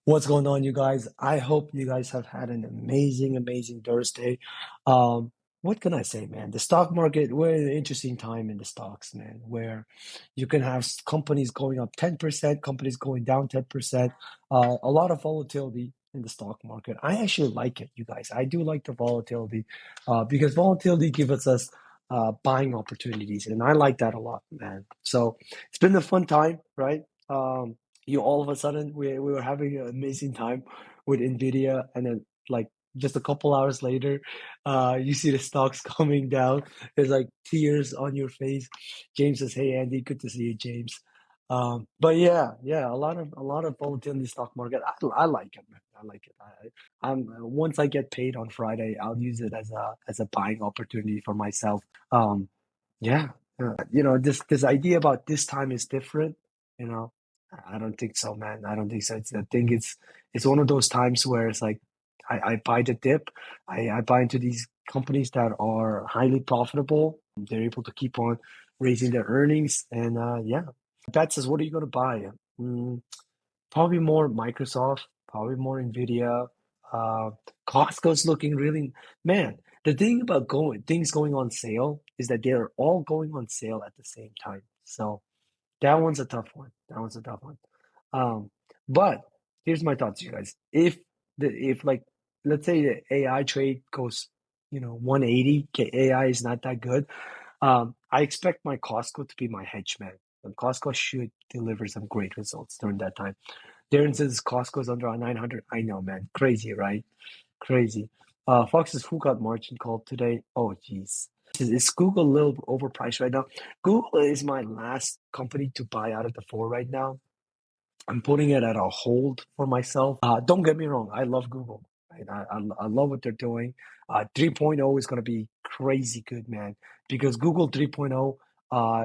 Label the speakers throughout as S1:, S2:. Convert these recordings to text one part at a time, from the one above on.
S1: What's going on, you guys? I hope you guys have had an amazing, amazing Thursday. Um, what can I say, man? The stock market, we're in an interesting time in the stocks, man, where you can have companies going up 10%, companies going down 10%, a lot of volatility in the stock market. I actually like it, you guys. I do like the volatility because volatility gives us buying opportunities, and I like that a lot, man. So it's been a fun time, right? You all of a sudden we were having an amazing time with Nvidia, and then like just a couple hours later, you see the stocks coming down. There's like tears on your face. James says, "Hey Andy, good to see you, James." But yeah, a lot of volatility in the stock market. I like it, man. I like it. I'm once I get paid on Friday, I'll use it as a buying opportunity for myself. Um, yeah, this idea about this time is different. You know, I don't think so, man. I don't think so. I think it's one of those times where it's like I buy the dip. I buy into these companies that are highly profitable. They're able to keep on raising their earnings, and yeah. Pat says, "What are you going to buy?" Mm, Probably more Microsoft, probably more Nvidia. Uh, Costco's looking really, man. The thing about things going on sale is that they're all going on sale at the same time. So that one's a tough one. That one's a tough one. Um, but here's my thoughts, you guys. If like let's say the AI trade goes, 180, AI is not that good. I expect my Costco to be my hedge man. And Costco should deliver some great results during that time. Darren says Costco's under 900. I know, man. Crazy, right? Crazy. Fox says, who got margin called today? Oh, geez. Is Google a little overpriced right now? Google is my last company to buy out of the four right now. I'm putting it at a hold for myself. Don't get me wrong. I love Google. Right? I love what they're doing. 3.0 is going to be crazy good, man, because Google 3.0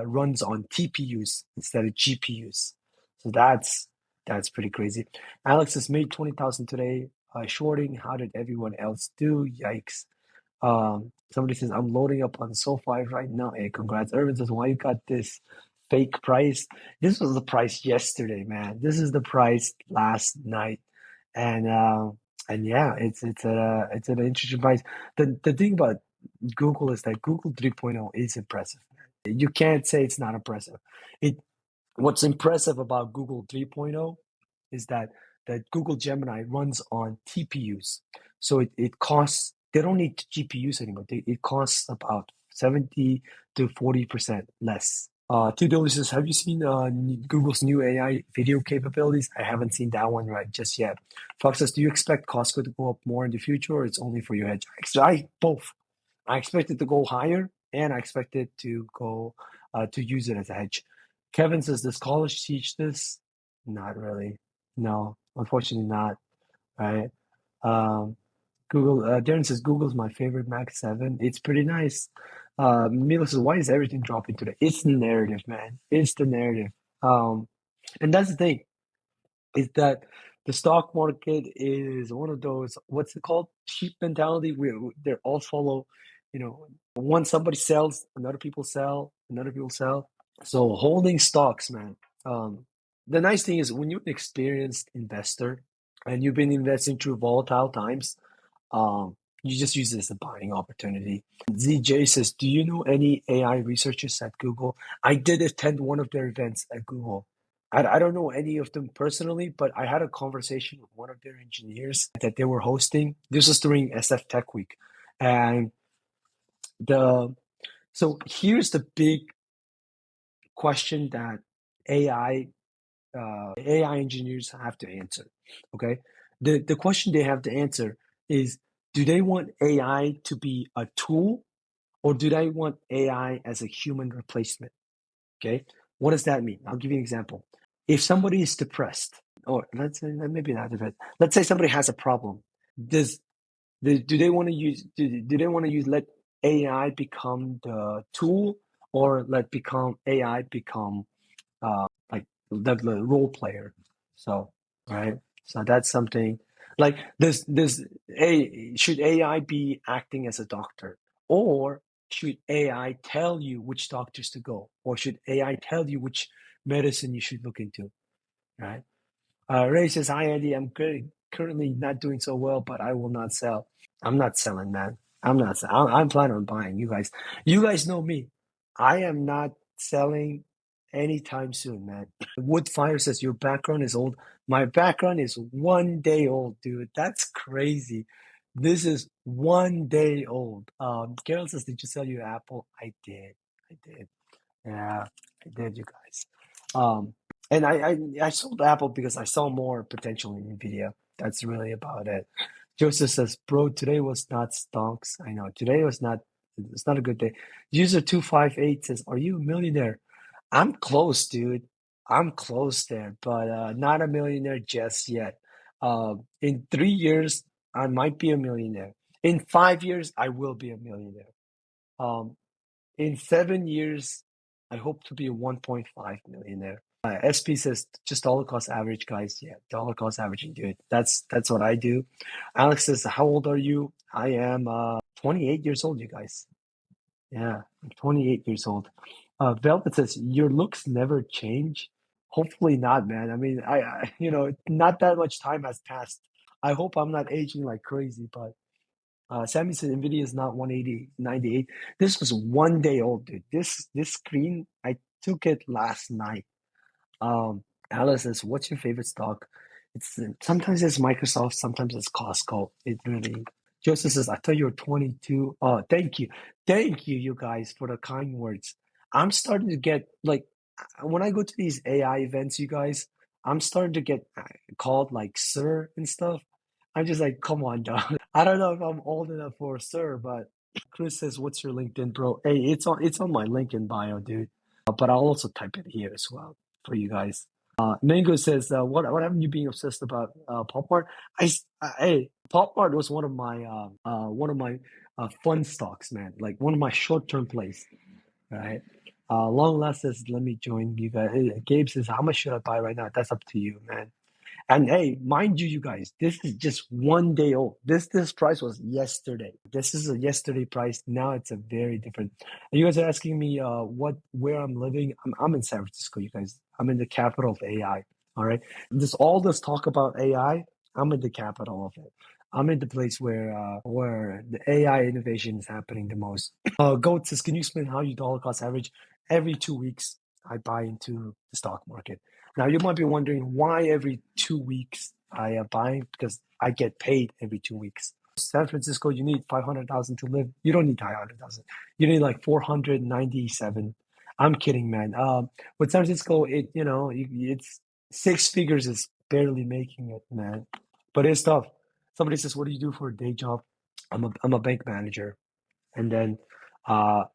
S1: runs on TPUs instead of GPUs. So that's pretty crazy. Alex has made 20,000 today shorting. How did everyone else do? Yikes. Somebody says, I'm loading up on SoFi right now. Hey, congrats. Irvin says, why you got this fake price? This was the price yesterday, man. This is the price last night. And yeah, it's an interesting price. The thing about Google is that Google 3.0 is impressive. You can't say it's not impressive. It What's impressive about Google 3.0 is that Google Gemini runs on TPUs. So it costs, they don't need GPUs anymore. It costs about 70 to 40% less. Two says, have you seen Google's new AI video capabilities? I haven't seen that one right just yet. Fox says, do you expect Costco to go up more in the future, or it's only for your hedge? Both. I expect it to go higher, and I expect it to go to use it as a hedge. Kevin says, does college teach this? Not really. No, unfortunately not. Right. Um, Darren says Google's my favorite Mac 7. It's pretty nice. Milo says, why is everything dropping today? It's the narrative, man. It's the narrative. Um, and that's the thing, is that the stock market is one of those, what's it called? Sheep mentality. They're all follow, once somebody sells, another people sell, another people sell. So holding stocks, man. Um, the nice thing is when you're an experienced investor and you've been investing through volatile times, you just use it as a buying opportunity. ZJ says, do you know any AI researchers at Google? I did attend one of their events at Google. I don't know any of them personally, but I had a conversation with one of their engineers that they were hosting. This was during SF Tech Week. And the so here's the big question that AI AI engineers have to answer. Okay, the question they have to answer is: do they want AI to be a tool, or do they want AI as a human replacement? Okay, what does that mean? I'll give you an example. If somebody is depressed, or let's say maybe not depressed, let's say somebody has a problem. Does do they want to use do they want to use let AI become the tool, or let become AI become like the role player? So right, so that's something like this a should AI be acting as a doctor, or should AI tell you which doctors to go, or should AI tell you which medicine you should look into, right? Ray says, "Hi Andy, currently not doing so well, but I will not sell." I'm not selling, man. I'm planning on buying. You guys know me. I am not selling anytime soon, man. Woodfire says your background is old. My background is 1 day old, dude. That's crazy. This is 1 day old. Carol says, "Did you sell your Apple?" I did. I did. Yeah, I did, you guys. Um, and I sold Apple because I saw more potential in Nvidia. That's really about it. Joseph says, "Bro, today was not stonks." I know today was not. It's not a good day. User 258 says, "Are you a millionaire?" I'm close, dude. I'm close there, but not a millionaire just yet. In 3 years, I might be a millionaire. In 5 years, I will be a millionaire. Um, in 7 years, I hope to be a 1.5 millionaire. SP says just dollar cost average, guys. Yeah, dollar cost averaging, dude. That's what I do. Alex says, "How old are you?" I am 28 years old, you guys. Yeah, I'm 28 years old. Velvet says, "Your looks never change." Hopefully not, man. I mean, not that much time has passed. I hope I'm not aging like crazy, but Sammy said Nvidia is not 180 98. This was 1 day old, dude. This screen, I took it last night. Um, Alice says, "What's your favorite stock?" It's sometimes it's Microsoft, sometimes it's Costco. It really. Joseph says, "I thought you were 22." Oh, thank you, you guys, for the kind words. I'm starting to get like when I go to these AI events, you guys, I'm starting to get called like sir and stuff. I'm just like, come on, dog. I don't know if I'm old enough for a sir, but Chris says, "What's your LinkedIn, bro?" Hey, it's on my LinkedIn bio, dude. But I'll also type it here as well for you guys. Mango says, what haven't you being obsessed about Pop Mart? Hey, Pop Mart was one of my fun stocks, man. Like one of my short term plays, right? Long last says, "Let me join you guys." Hey, Gabe says, "How much should I buy right now?" That's up to you, man. And hey, mind you, you guys, this is just 1 day old. This price was yesterday. This is a yesterday price. Now it's a very different. And you guys are asking me where I'm living. I'm in San Francisco, you guys. I'm in the capital of AI. All right. All this talk about AI, I'm in the capital of it. I'm in the place where the AI innovation is happening the most. Goat says, "Can you explain how you dollar cost average?" Every 2 weeks, I buy into the stock market. Now, you might be wondering why every 2 weeks I am buying because I get paid every 2 weeks. San Francisco, you need 500,000 to live. You don't need 500,000. You need like 497. I'm kidding, man. With San Francisco, it's six figures is barely making it, man. But it's tough. Somebody says, "What do you do for a day job?" I'm a bank manager. And then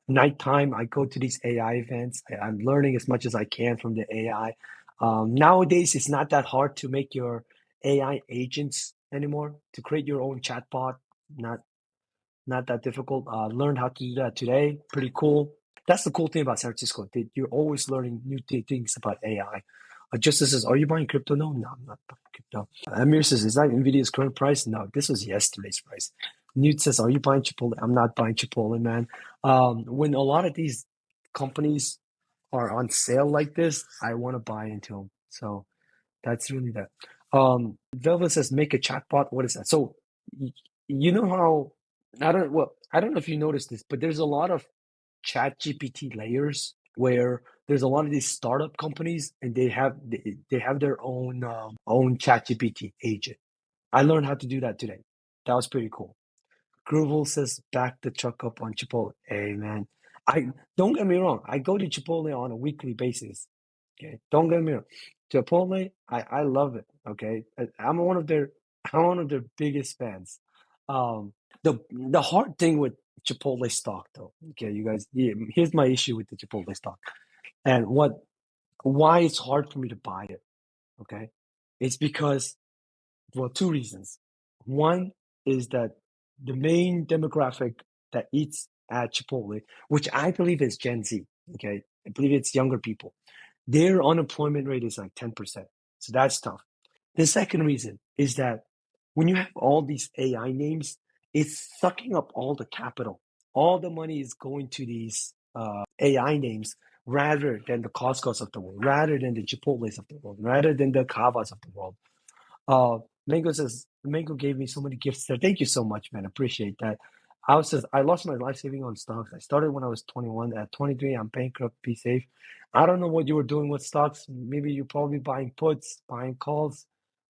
S1: nighttime, I go to these AI events. I'm learning as much as I can from the AI. Nowadays, it's not that hard to make your AI agents anymore, to create your own chatbot. Not not that difficult. Learned how to do that today. Pretty cool. That's the cool thing about San Francisco. You're always learning new things about AI. Justice says, "Are you buying crypto?" No, no, I'm not buying crypto. Amir says, "Is that Nvidia's current price?" No, this was yesterday's price. Newt says, "Are you buying Chipotle?" I'm not buying Chipotle, man. When a lot of these companies are on sale like this, I want to buy into them. So that's really that. Velvet says, "Make a chatbot." What is that? So you know how I don't know if you noticed this, but there's a lot of chat GPT layers where there's a lot of these startup companies and they have their own chat GPT agent. I learned how to do that today. That was pretty cool. Groovel says, "Back the truck up on Chipotle." Hey man, I don't get me wrong. I go to Chipotle on a weekly basis. Okay, don't get me wrong. Chipotle, I love it. Okay, I'm one of their biggest fans. The hard thing with Chipotle stock, though. Okay, you guys. Yeah, here's my issue with the Chipotle stock, and why it's hard for me to buy it. Okay, it's because well, two reasons. One is that the main demographic that eats at Chipotle, which I believe is Gen Z, okay, I believe it's younger people, their unemployment rate is like 10%. So that's tough. The second reason is that when you have all these AI names, it's sucking up all the capital. All the money is going to these AI names, rather than the Costco's of the world, rather than the Chipotle's of the world, rather than the Kavas of the world. Uh, Mango says, Mango gave me so many gifts there. Thank you so much, man. Appreciate that. I says, I lost my life saving on stocks. I started when I was 21. At 23, I'm bankrupt. Be safe. I don't know what you were doing with stocks. Maybe you're probably buying puts, buying calls.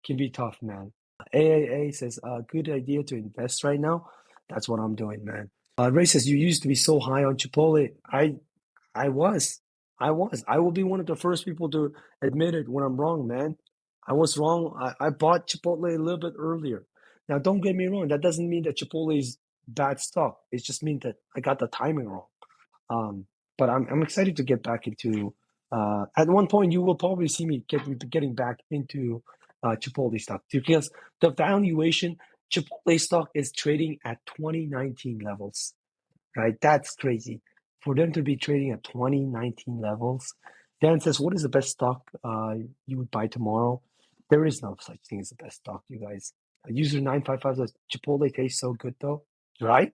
S1: Can be tough, man. AAA says, good idea to invest right now. That's what I'm doing, man. Ray says, you used to be so high on Chipotle. I was. I was. I will be one of the first people to admit it when I'm wrong, man. I was wrong. I bought Chipotle a little bit earlier. Now, don't get me wrong. That doesn't mean that Chipotle is bad stock. It just means that I got the timing wrong. Um, but I'm excited to get back into. At one point, you will probably see me getting back into Chipotle stock because the valuation Chipotle stock is trading at 2019 levels, right? That's crazy. For them to be trading at 2019 levels. Dan says, what is the best stock you would buy tomorrow? There is no such thing as the best stock, you guys. User 955 says, Chipotle tastes so good though. Right?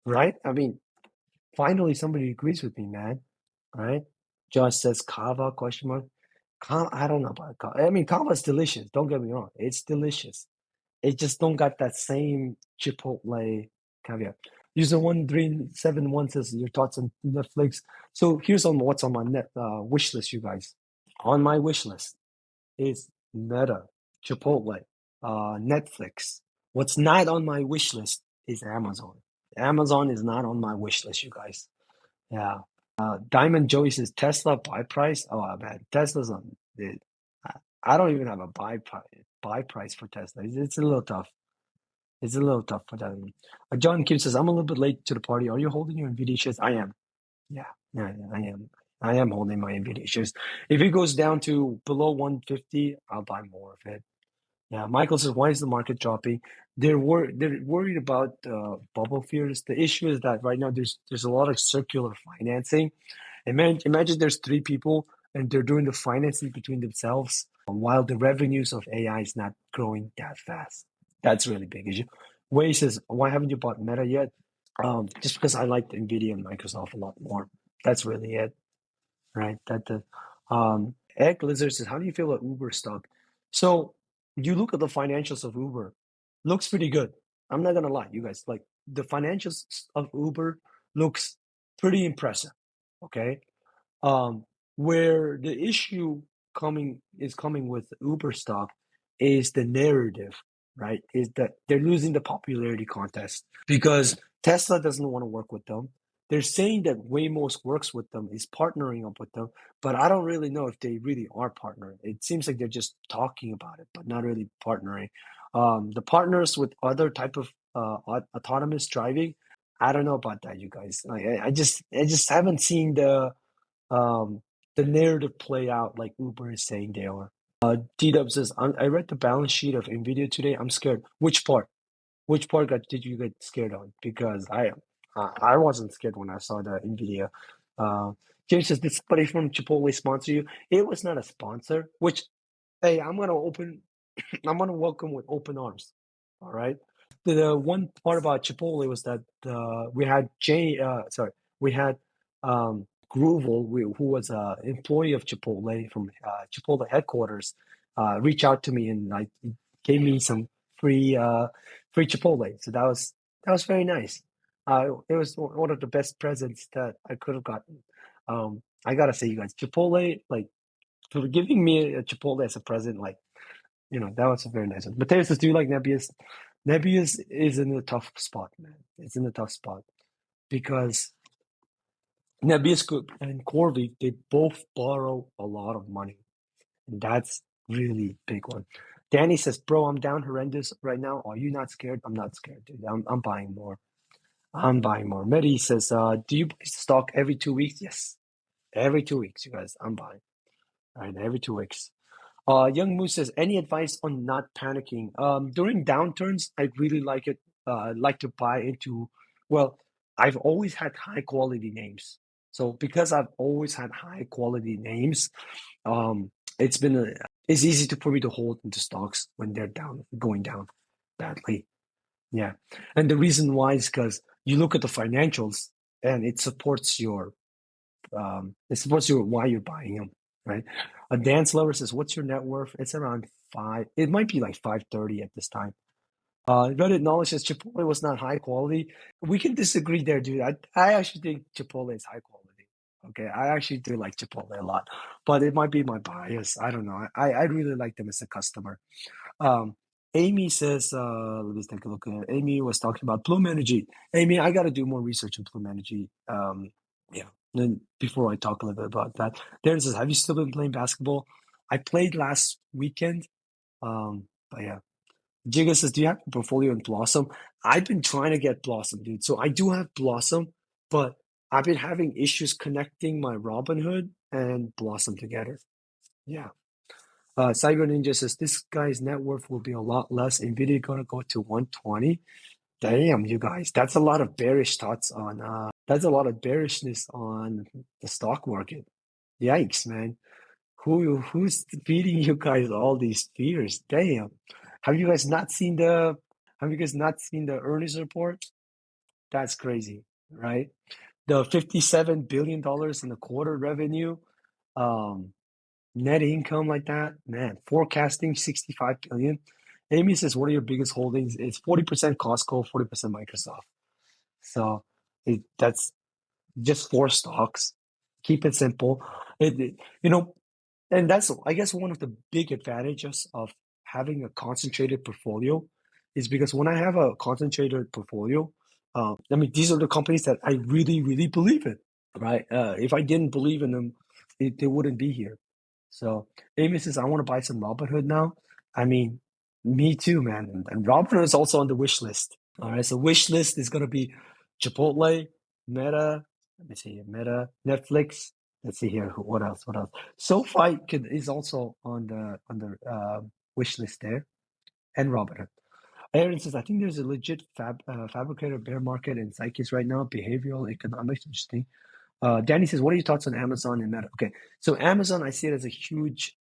S1: Right? I mean, finally somebody agrees with me, man. Right? Josh says, Kava, question mark. I don't know about Kava. I mean, Kava is delicious. Don't get me wrong. It's delicious. It just don't got that same Chipotle caveat. User 1371 says your thoughts on Netflix. So here's on what's on my net wish list, you guys. On my wish list is Meta, Chipotle, Netflix. What's not on my wish list is Amazon. Amazon is not on my wish list, you guys. Yeah. Diamond Joey says Tesla buy price. Oh man, Tesla's on. I don't even have a buy price for Tesla. It's a little tough. It's a little tough for that. John Kim says, I'm a little bit late to the party. Are you holding your Nvidia shares? I am. Yeah, yeah, I am. I am holding my Nvidia shares. If it goes down to below 150, I'll buy more of it. Yeah, Michael says, why is the market dropping? They're worried about bubble fears. The issue is that right now there's a lot of circular financing. Imagine there's three people and they're doing the financing between themselves while the revenues of AI is not growing that fast. That's really big issue. Wei says, why haven't you bought Meta yet? Just because I like Nvidia and Microsoft a lot more. That's really it, right? Egg Lizard says, how do you feel about Uber stock? So you look at the financials of Uber, looks pretty good. I'm not gonna lie, you guys. Like the financials of Uber looks pretty impressive. Okay, um, where the issue coming with Uber stock is the narrative, right? Is that they're losing the popularity contest because Tesla doesn't want to work with them. They're saying that Waymo's works with them, is partnering up with them, but I don't really know if they really are partnering. It seems like they're just talking about it, but not really partnering. The partners with other type of autonomous driving, I don't know about that, you guys. I just haven't seen um, the narrative play out like Uber is saying they are. D-Dub says, I read the balance sheet of Nvidia today. I'm scared. Which part? Which part did you get scared on? Because I wasn't scared when I saw the Nvidia. James says, did somebody from Chipotle sponsor you? It was not a sponsor, which, hey, I'm gonna welcome with open arms. All right. The one part about Chipotle was that we had we had Groovel, who was an employee of Chipotle from Chipotle headquarters, reach out to me and like gave me some free free Chipotle. So that was very nice. It was one of the best presents that I could have gotten. I gotta say, you guys, Chipotle, like for giving me a Chipotle as a present, like that was a very nice one. Mateus says, do you like Nebius? Nebius is in a tough spot, man. It's in a tough spot because Nebius and Corby, they both borrow a lot of money. And that's really big one. Danny says, bro, I'm down horrendous right now. Are you not scared? I'm not scared, dude. I'm buying more. I'm buying more. Medi says, do you buy stock every 2 weeks? Yes. Every 2 weeks, you guys. I'm buying. All right, every 2 weeks. Young Moose says, any advice on not panicking? During downturns, I really like it. I like to buy into, well, I've always had high quality names. So because I've always had high quality names, um, it's easy for me to hold into stocks when they're going down badly. Yeah, and the reason why is because you look at the financials and it supports your It's supposed to why you're buying them, right? A dance lover says, "What's your net worth?" It's around five. It might be like 530 at this time. Reddit knowledge says Chipotle was not high quality. We can disagree there, dude. I actually think Chipotle is high quality. Okay, I actually do like Chipotle a lot, but it might be my bias. I don't know. I really like them as a customer. Um, Amy says, let me take a look at it. Amy was talking about Bloom Energy. Amy, I got to do more research on Bloom Energy. Yeah. Then before I talk a little bit about that, Darren says, have you still been playing basketball? I played last weekend. But yeah. Jiga says, do you have a portfolio in Blossom? I've been trying to get Blossom, dude. So I do have Blossom, but I've been having issues connecting my Robinhood and Blossom together. Yeah. Cyber Ninja says this guy's net worth will be a lot less. Nvidia gonna go to 120. Damn, you guys, that's a lot of bearish thoughts on. That's a lot of bearishness on the stock market. Yikes, man. Who's feeding you guys all these fears? Damn. Have you guys not seen the Have you guys not seen the earnings report? That's crazy, right? The $57 billion in the quarter revenue. Um, Net income like that, man, forecasting 65 billion. Amy says, what are your biggest holdings? It's 40% Costco, 40% Microsoft. So that's just four stocks. Keep it simple. You know, and that's, I guess, one of the big advantages of having a concentrated portfolio is because when I have a concentrated portfolio, I mean, these are the companies that I really, really believe in, right? If I didn't believe in them, they wouldn't be here. So Amy says, I want to buy some Robinhood now. I mean, me too, man. And Robinhood is also on the wish list. All right. So wish list is going to be Chipotle, Meta. Let me see, Meta, Netflix. Let's see here. What else? What else? SoFi is also on the wish list there, and Robinhood. Aaron says, I think there's a legit fabricator bear market in Psyches right now. Behavioral economics, interesting. Danny says, what are your thoughts on Amazon and Meta? Okay, so Amazon, I see it as a huge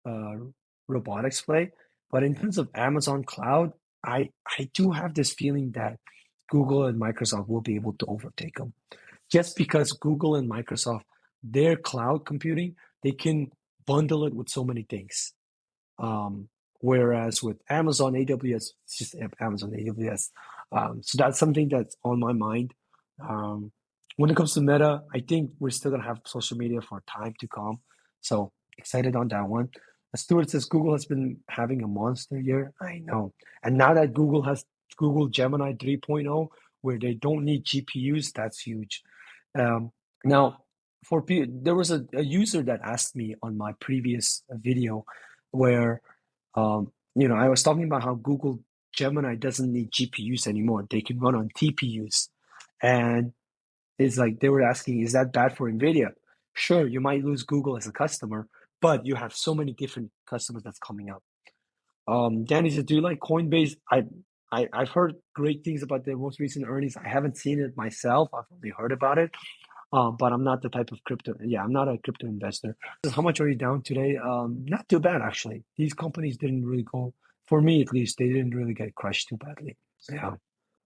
S1: uh, robotics play, but in terms of Amazon Cloud, I do have this feeling that Google and Microsoft will be able to overtake them, just because Google and Microsoft, their cloud computing, they can bundle it with so many things. Whereas with Amazon AWS, it's just Amazon AWS. So that's something that's on my mind. Um, when it comes to Meta, I think we're still gonna have social media for time to come. So excited on that one. Stuart says Google has been having a monster year. I know. And now that Google has Google Gemini 3.0, where they don't need GPUs, that's huge. Um, Now, there was a user that asked me on my previous video where I was talking about how Google Gemini doesn't need GPUs anymore. They can run on TPUs. And it's like they were asking, is that bad for Nvidia? Sure, you might lose Google as a customer, but you have so many different customers that's coming up. Danny says, do you like Coinbase? I've heard great things about their most recent earnings. I haven't seen it myself. I've only heard about it. But I'm not the type of crypto. Yeah, I'm not a crypto investor. How much are you down today? Not too bad actually. These companies didn't really go, for me at least, they didn't really get crushed too badly. Yeah,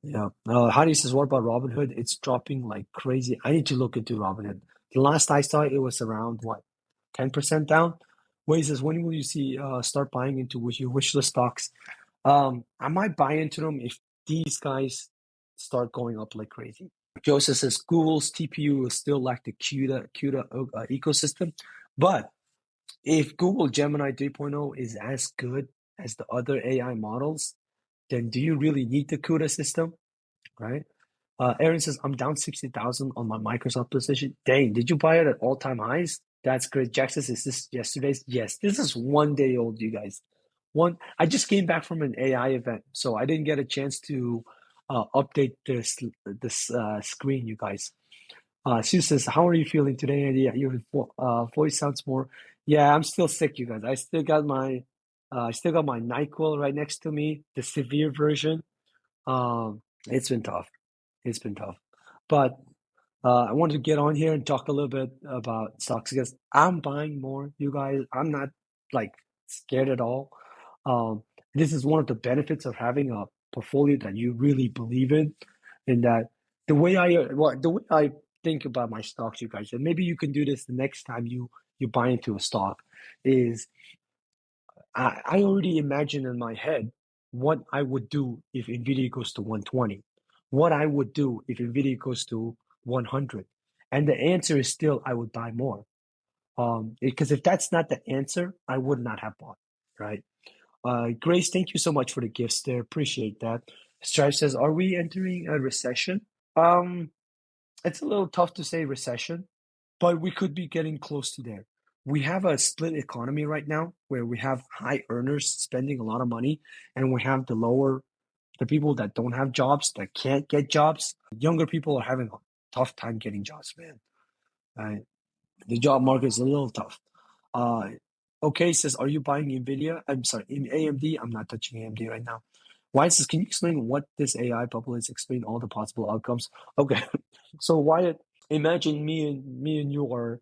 S1: yeah. Heidi says, what about Robinhood? It's dropping like crazy. I need to look into Robinhood. The last I saw it was around what, 10% down. Wade says, when will you see start buying into your wish list stocks? I might buy into them if these guys start going up like crazy. Joseph says Google's TPU will still lack the CUDA ecosystem, but if Google Gemini 3.0 is as good as the other AI models, then do you really need the CUDA system, right? Aaron says I'm down 60,000 on my Microsoft position. Dang, did you buy it at all-time highs? That's great. Jack says, is this yesterday's? Yes, this is 1 day old, you guys. I just came back from an AI event, so I didn't get a chance to update this screen, you guys. Sue says, "How are you feeling today, Andy? Your voice sounds more." Yeah, I'm still sick, you guys. I still got my Nyquil right next to me, the severe version. It's been tough. It's been tough, but I wanted to get on here and talk a little bit about stocks because I'm buying more, you guys. I'm not like scared at all. Um, this is one of the benefits of having a portfolio that you really believe in that the way I think about my stocks, you guys, and maybe you can do this the next time you buy into a stock, is I already imagine in my head what I would do if Nvidia goes to 120, what I would do if Nvidia goes to 100. And the answer is still I would buy more. Because if that's not the answer, I would not have bought, right? Grace, thank you so much for the gifts there. Appreciate that. Strive says, are we entering a recession? Um, it's a little tough to say recession, but we could be getting close to there. We have a split economy right now where we have high earners spending a lot of money, and we have the people that don't have jobs, that can't get jobs. Younger people are having a tough time getting jobs, man. Uh, the job market is a little tough. Uh, okay, says, are you buying Nvidia? I'm sorry, in AMD. I'm not touching AMD right now. Wyatt says, can you explain what this AI bubble is? Explain all the possible outcomes. Okay, so Wyatt, imagine me and you are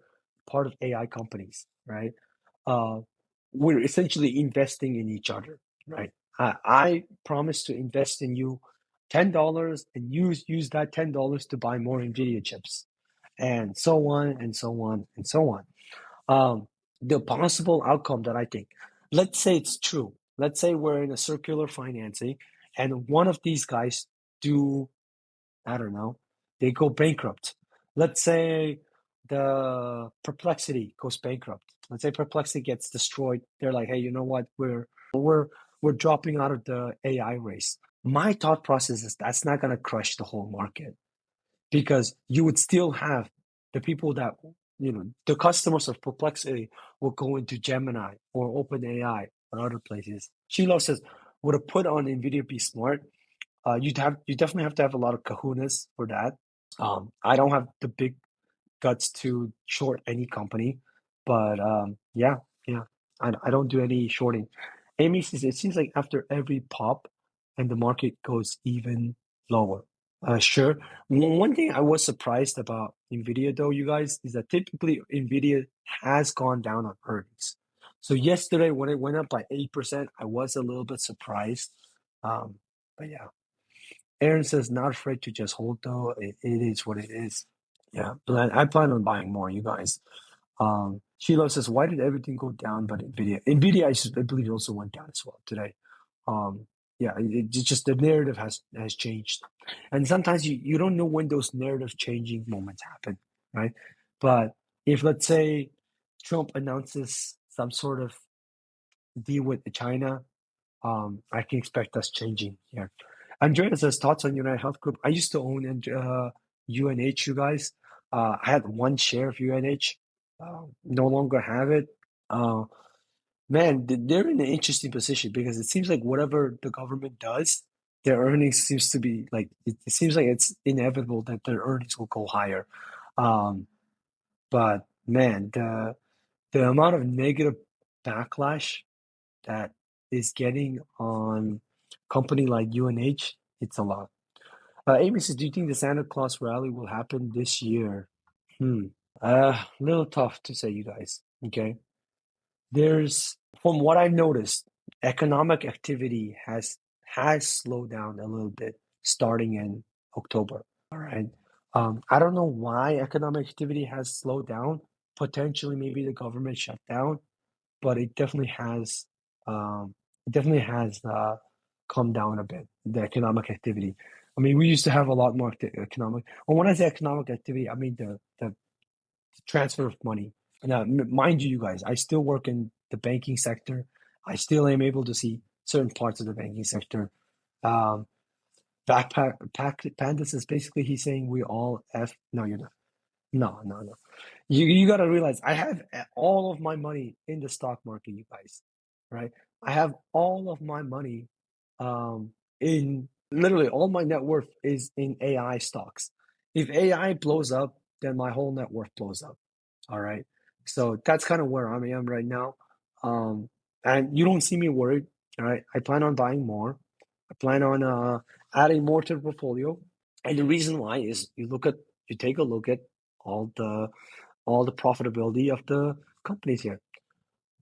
S1: part of AI companies, right? Uh, we're essentially investing in each other, right? I promise to invest in you $10 and use that $10 to buy more Nvidia chips, and so on and so on and so on. The possible outcome that I think, let's say it's true. Let's say we're in a circular financing, and one of these guys do, I don't know, they go bankrupt. Let's say the Perplexity goes bankrupt. Let's say Perplexity gets destroyed. They're like, hey, you know what? We're dropping out of the AI race. My thought process is that's not gonna crush the whole market, because you would still have the people that, the customers of Perplexity will go into Gemini or OpenAI or other places. Sheila says, would a put on NVIDIA be smart? You definitely have to have a lot of kahunas for that. I don't have the big guts to short any company, but yeah, yeah, I don't do any shorting. Amy says it seems like after every pop, and the market goes even lower. Sure. One thing I was surprised about Nvidia, though, you guys, is that typically Nvidia has gone down on earnings. So yesterday, when it went up by 8%, I was a little bit surprised. Um, but yeah, Aaron says not afraid to just hold though. It is what it is. Yeah, but I plan on buying more, you guys. Sheila says, why did everything go down but Nvidia? Nvidia, I believe, also went down as well today. Um, yeah, it's just the narrative has changed, and sometimes you don't know when those narrative changing moments happen, right? But if, let's say, Trump announces some sort of deal with China, I can expect us changing here. Andrea says thoughts on United Health Group. I used to own UNH, you guys. I had one share of UNH. No longer have it. Uh, Man, they're in an interesting position because it seems like whatever the government does, their earnings seems to be like it seems like it's inevitable that their earnings will go higher. Um, but man, the amount of negative backlash that is getting on company like UNH, it's a lot. Amy says, do you think the Santa Claus rally will happen this year? A little tough to say, you guys. Okay. There's, from what I've noticed, economic activity has slowed down a little bit starting in October. All right. I don't know why economic activity has slowed down. Potentially, maybe the government shut down, but um, it definitely has come down a bit. The economic activity. I mean, we used to have a lot more economic. And when I say economic activity, I mean the transfer of money. Now, mind you, you guys, I still work in the banking sector. I still am able to see certain parts of the banking sector. Um, Pandas is basically he's saying we all F. No, you're not. No, no, no. You got to realize I have all of my money in the stock market, you guys, right? I have all of my money in literally all my net worth is in AI stocks. If AI blows up, then my whole net worth blows up. All right. So that's kind of where I am right now. Um, and you don't see me worried. All right. I plan on buying more. I plan on adding more to the portfolio. And the reason why is you take a look at all the all the profitability of the companies here.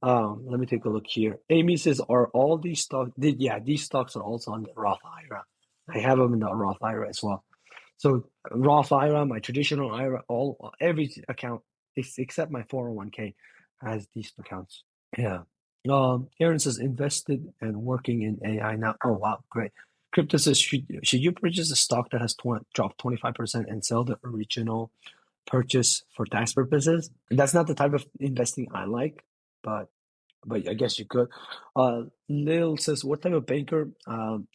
S1: Let me take a look here. Amy says, are all these stocks? Yeah, these stocks are also on the Roth IRA. I have them in the Roth IRA as well. So Roth IRA, my traditional IRA, all every account except my 401k has these accounts. Yeah. Aaron says invested and working in AI now. Oh wow, great. Crypto says should you purchase a stock that has dropped 25% and sell the original purchase for tax purposes? That's not the type of investing I like, but I guess you could. Lil says, what type of banker?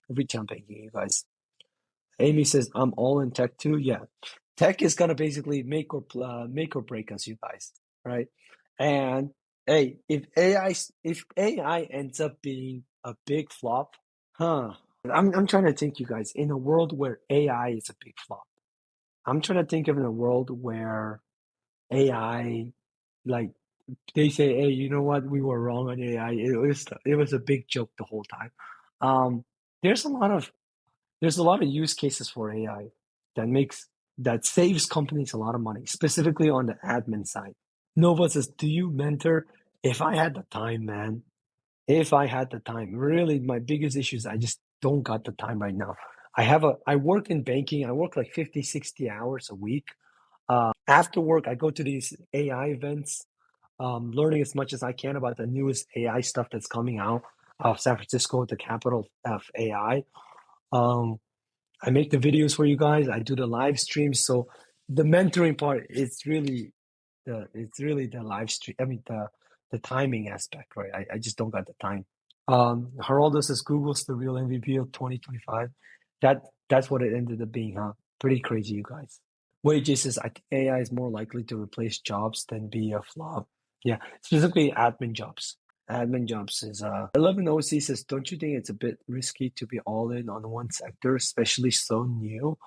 S1: Retail banking, you guys. Amy says, I'm all in tech too. Yeah, tech is gonna basically make or break us, you guys, right? And hey, if AI ends up being a big flop, huh? I'm trying to think, you guys, in a world where AI is a big flop. I'm trying to think of in a world where AI, like they say, hey, you know what? We were wrong on AI. It was a big joke the whole time. Um, there's a lot of use cases for AI that makes that saves companies a lot of money, specifically on the admin side. Nova says, "Do you mentor?" If I had the time, man. If I had the time, really, my biggest issue is I just don't got the time right now. I work in banking. I work like 50, 60 hours a week. After work, I go to these AI events, learning as much as I can about the newest AI stuff that's coming out of San Francisco, the capital of AI. Um, I make the videos for you guys. I do the live streams. So the mentoring part, it's really the live stream. I mean the timing aspect, right? I just don't got the time. Geraldo says Google's the real MVP of 2025. That's what it ended up being, huh? Pretty crazy, you guys. Wages says I think AI is more likely to replace jobs than be a flop. Yeah, specifically admin jobs. Admin jobs is 11 OC says, don't you think it's a bit risky to be all in on one sector, especially so new?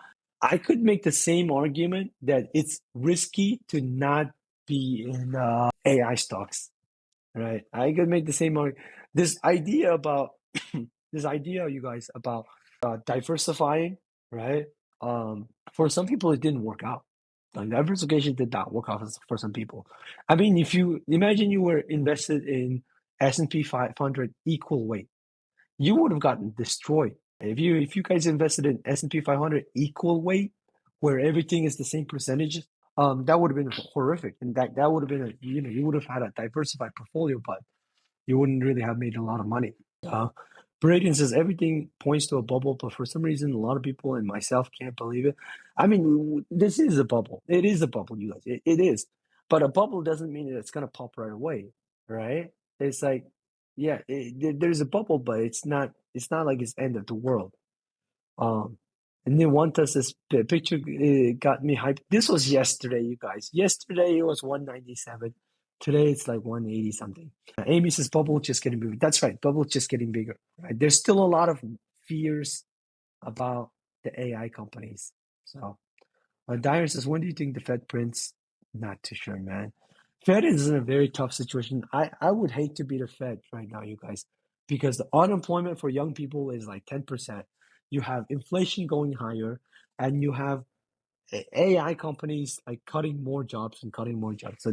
S1: I could make the same argument that it's risky to not be in AI stocks, right? I could make the same argument. This idea about this idea, you guys, about diversifying, right? For some people, it didn't work out. Like diversification did not work out for some people. I mean, if you imagine you were invested in S&P 500 equal weight, you would have gotten destroyed. If you guys invested in S&P 500 equal weight, where everything is the same percentage, that would have been horrific, and that would have been you would have had a diversified portfolio, but you wouldn't really have made a lot of money. Uh, Braden says everything points to a bubble, but for some reason, a lot of people and myself can't believe it. I mean, this is a bubble. It is a bubble, you guys. It is. But a bubble doesn't mean that it's going to pop right away, right? It's like, yeah, there's a bubble, but it's not like it's end of the world. Um, and then one does this picture got me hyped. This was yesterday, you guys. Yesterday it was 197. Today it's like 180 something. Amy says bubble just getting bigger. That's right, bubble just getting bigger. Right? There's still a lot of fears about the AI companies. So Dyer says, when do you think the Fed prints? Not too sure, man. Fed is in a very tough situation. I would hate to be the Fed right now, you guys, because the unemployment for young people is like 10%. You have inflation going higher, and you have AI companies like cutting more jobs and cutting more jobs. So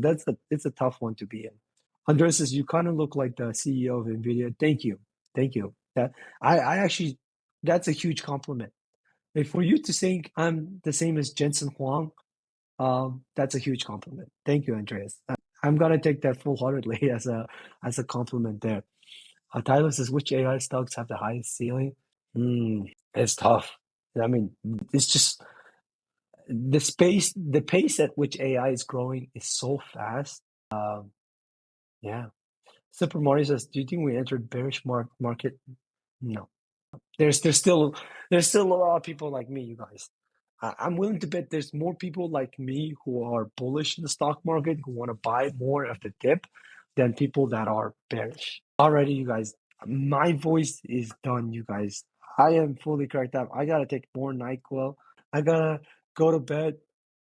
S1: it's a tough one to be in. Andres says, you kind of look like the CEO of Nvidia. Thank you. Thank you. I actually that's a huge compliment. And for you to think I'm the same as Jensen Huang, that's a huge compliment. Thank you, Andreas. I'm gonna take that full-heartedly as a compliment there. Tyler says, which AI stocks have the highest ceiling? It's tough. I mean, it's just the pace at which AI is growing is so fast. Yeah. Super Mario says, do you think we entered bearish market? No. There's still a lot of people like me, you guys. I'm willing to bet there's more people like me who are bullish in the stock market who want to buy more of the dip than people that are bearish. Alrighty, you guys. My voice is done, you guys. I am fully cracked up. I gotta take more NyQuil. I gotta go to bed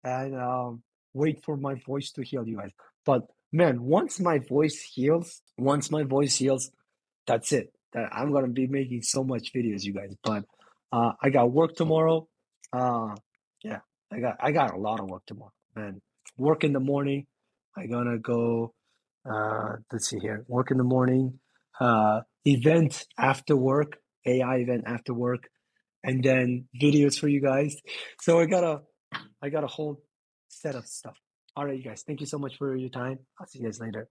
S1: and wait for my voice to heal, you guys. But man, once my voice heals, that's it. I'm gonna be making so much videos, you guys. But I got work tomorrow. Uh, yeah, I got a lot of work tomorrow. Man, work in the morning. I'm gonna go. Let's see here. Work in the morning. Event after work. AI event after work, and then videos for you guys. So I got a whole set of stuff. All right, you guys. Thank you so much for your time. I'll see you guys later.